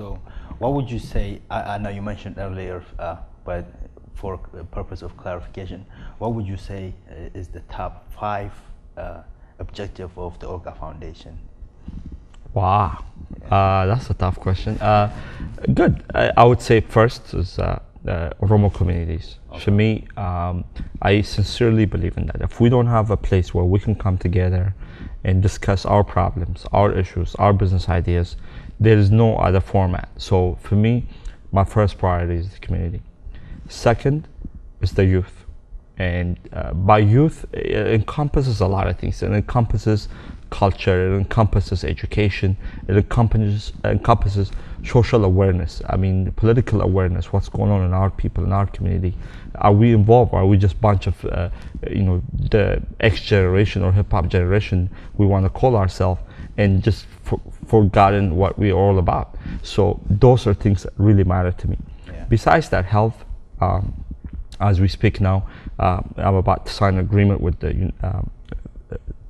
So, what would you say? I know you mentioned earlier, but for the purpose of clarification, what would you say is the top five objective of the Orga Foundation? Wow, that's a tough question. Good. I would say first is Oromo communities. Okay. For me, I sincerely believe in that. If we don't have a place where we can come together and discuss our problems, our issues, our business ideas, there is no other format. So for me, my first priority is the community. Second is the youth. And by youth, it encompasses a lot of things. It encompasses culture, it encompasses education, it encompasses social awareness. I mean, political awareness, what's going on in our people, in our community. Are we involved, or are we just a bunch of, the X generation or hip hop generation, we want to call ourselves, and just forgotten what we're all about? So those are things that really matter to me. Yeah. Besides that, health, as we speak now, I'm about to sign an agreement with the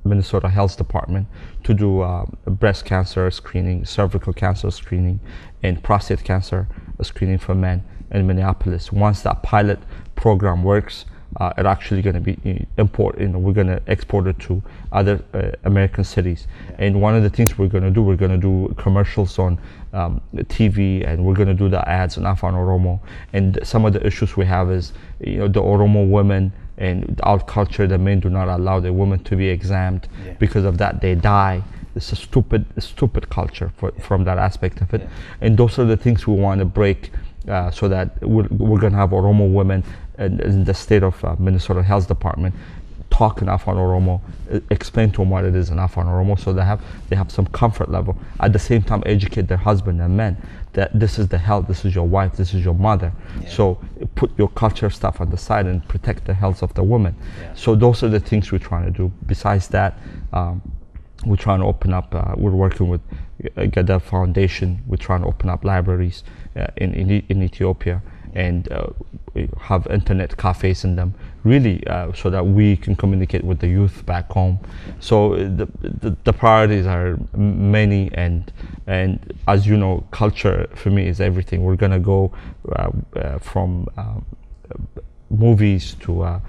Minnesota Health Department to do breast cancer screening, cervical cancer screening, and prostate cancer screening for men in Minneapolis. Once that pilot program works, it's actually going to be we're going to export it to other American cities. And one of the things we're going to do commercials on TV, and we're going to do the ads on Afan Oromo. And some of the issues we have is, the Oromo women and our culture, the men do not allow the women to be examined. Yeah. Because of that, they die. It's a stupid culture from that aspect of it. Yeah. And those are the things we want to break, so that we're going to have Oromo women in the state of Minnesota Health Department talk in Afan Oromo, explain to them what it is in Afan Oromo, so they have some comfort level. At the same time, educate their husband and men that this is the health, this is your wife, this is your mother. Yeah. So put your culture stuff on the side and protect the health of the woman. Yeah. So those are the things we're trying to do. Besides that, we're trying to open up, we're working with Gada Foundation, we're trying to open up libraries in Ethiopia, and have internet cafes in them, really, so that we can communicate with the youth back home. So the priorities are many, and as you know, culture for me is everything. We're gonna go from movies to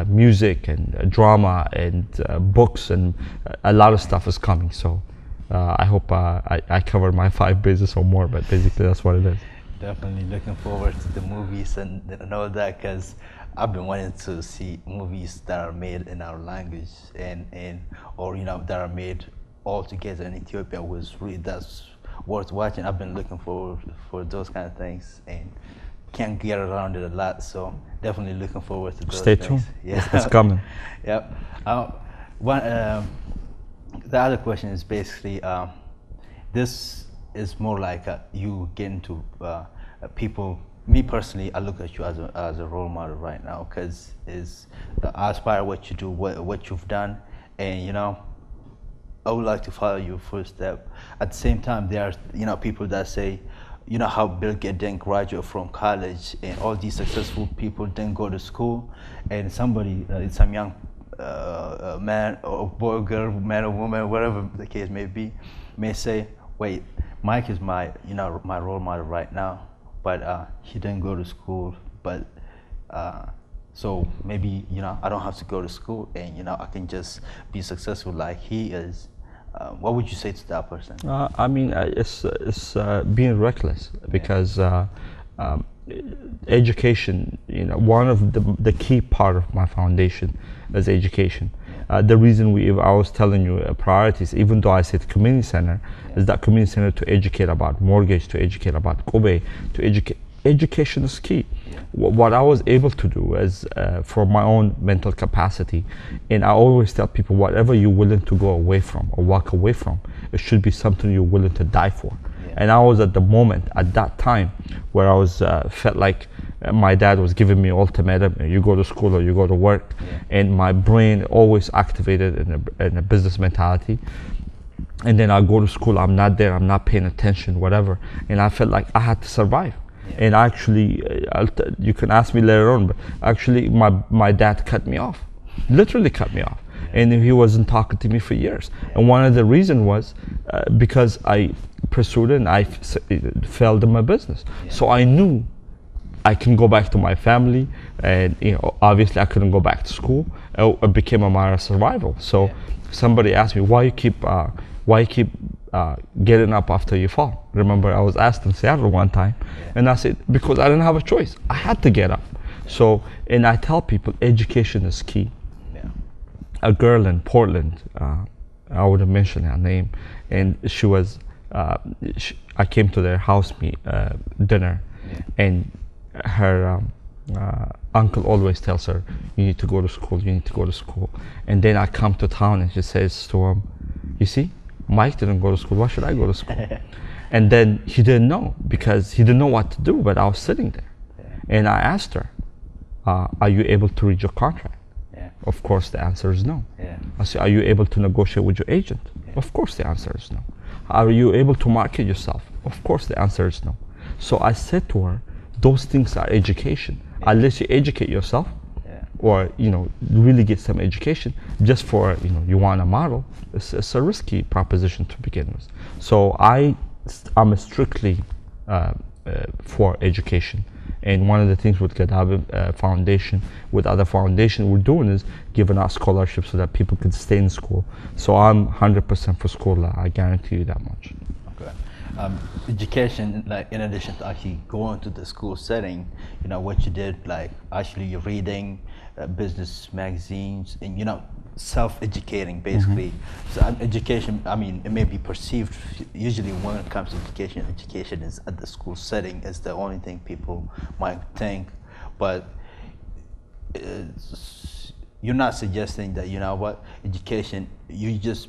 music and drama and books, and a lot of stuff is coming. So I hope I covered my 5 bases or more, but basically that's what it is. Definitely looking forward to the movies and all that, because I've been wanting to see movies that are made in our language or that are made all together in Ethiopia. That's worth watching. I've been looking forward for those kind of things and can't get around it a lot. So definitely looking forward to those. Stay tuned. Yeah, it's coming. Yep. The other question is basically this is more like you get into people. Me personally, I look at you as a role model right now, because I aspire what you do, what you've done, and I would like to follow your footsteps. At the same time, there are people that say, how Bill Gates didn't graduate from college, and all these successful people didn't go to school, and some young man or boy, girl, man or woman, whatever the case may be, may say, wait, Mike is my role model right now, but he didn't go to school, but so maybe I don't have to go to school, and I can just be successful like he is. What would you say to that person? I mean, it's being reckless, because education, one of the key part of my foundation is education. The reason I was telling you priorities, even though I said community center, is that community center to educate about mortgage, to educate about Kobe, to educate. Education is key. What I was able to do is from my own mental capacity, and I always tell people, whatever you're willing to go away from or walk away from, it should be something you're willing to die for. And I was at that time where I was felt like my dad was giving me ultimatum: you go to school or you go to work. And my brain always activated in a business mentality. And then I go to school, I'm not there, I'm not paying attention, whatever. And I felt like I had to survive. And actually, you can ask me later on, but actually my dad cut me off, literally cut me off. and he wasn't talking to me for years. And one of the reasons was because I pursued it and I failed in my business. So I knew I can go back to my family, and obviously I couldn't go back to school. It became a matter of survival. So somebody asked me, why you keep getting up after you fall? Remember, I was asked in Seattle one time, and I said, because I didn't have a choice. I had to get up. So, and I tell people, education is key. A girl in Portland, I would have mentioned her name, and she was, I came to their house dinner, and her uncle always tells her, you need to go to school, you need to go to school. And then I come to town and she says to him, you see, Mike didn't go to school, why should I go to school? And then he didn't know, because he didn't know what to do, but I was sitting there. And I asked her, are you able to read your contract? Of course the answer is no. I said, are you able to negotiate with your agent? Of course the answer is no. Are you able to market yourself? Of course the answer is no. So I said to her, those things are education. Unless you educate yourself, or really get some education just for you want a model, it's a risky proposition to begin with. So I'm strictly for education. And one of the things with Abebe Foundation, with other foundations we're doing, is giving out scholarships so that people can stay in school. So I'm 100% for school. I guarantee you that much. Okay. Education, like in addition to actually going to the school setting, what you did, like actually you're reading business magazines and self-educating basically. So education, I mean, it may be perceived usually when it comes to education is at the school setting is the only thing people might think, but you're not suggesting that education, you just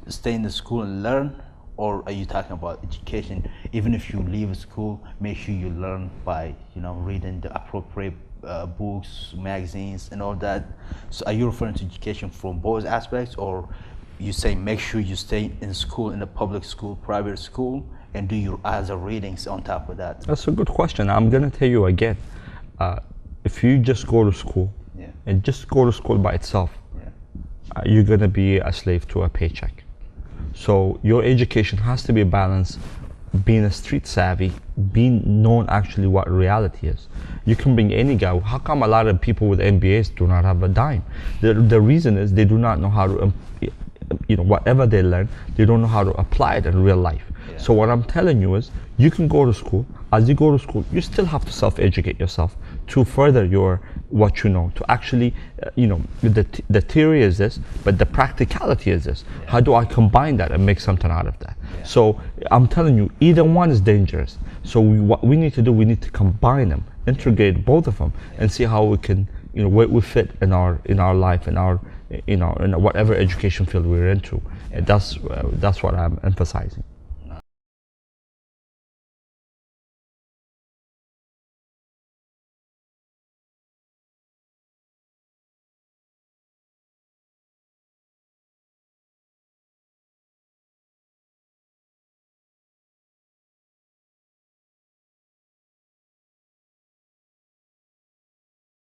stay in the school and learn, or are you talking about education even if you leave school, make sure you learn by reading the appropriate books, magazines, and all that? So are you referring to education from both aspects, or you say make sure you stay in school, in a public school, private school, and do your other readings on top of that? That's a good question. I'm going to tell you again, if you just go to school and just go to school by itself, you're going to be a slave to a paycheck. So your education has to be balanced, being a street savvy, being known actually what reality is. You can bring any guy. How come a lot of people with MBAs do not have a dime? The reason is they do not know how to, whatever they learn, they don't know how to apply it in real life. So what I'm telling you is, you can go to school. As you go to school, you still have to self-educate yourself to further what you know, to actually, the theory is this, but the practicality is this. How do I combine that and make something out of that? So I'm telling you, either one is dangerous. So what we need to do, we need to combine them, integrate both of them, and see how we can, where we fit in our life, in whatever education field we're into. And that's what I'm emphasizing.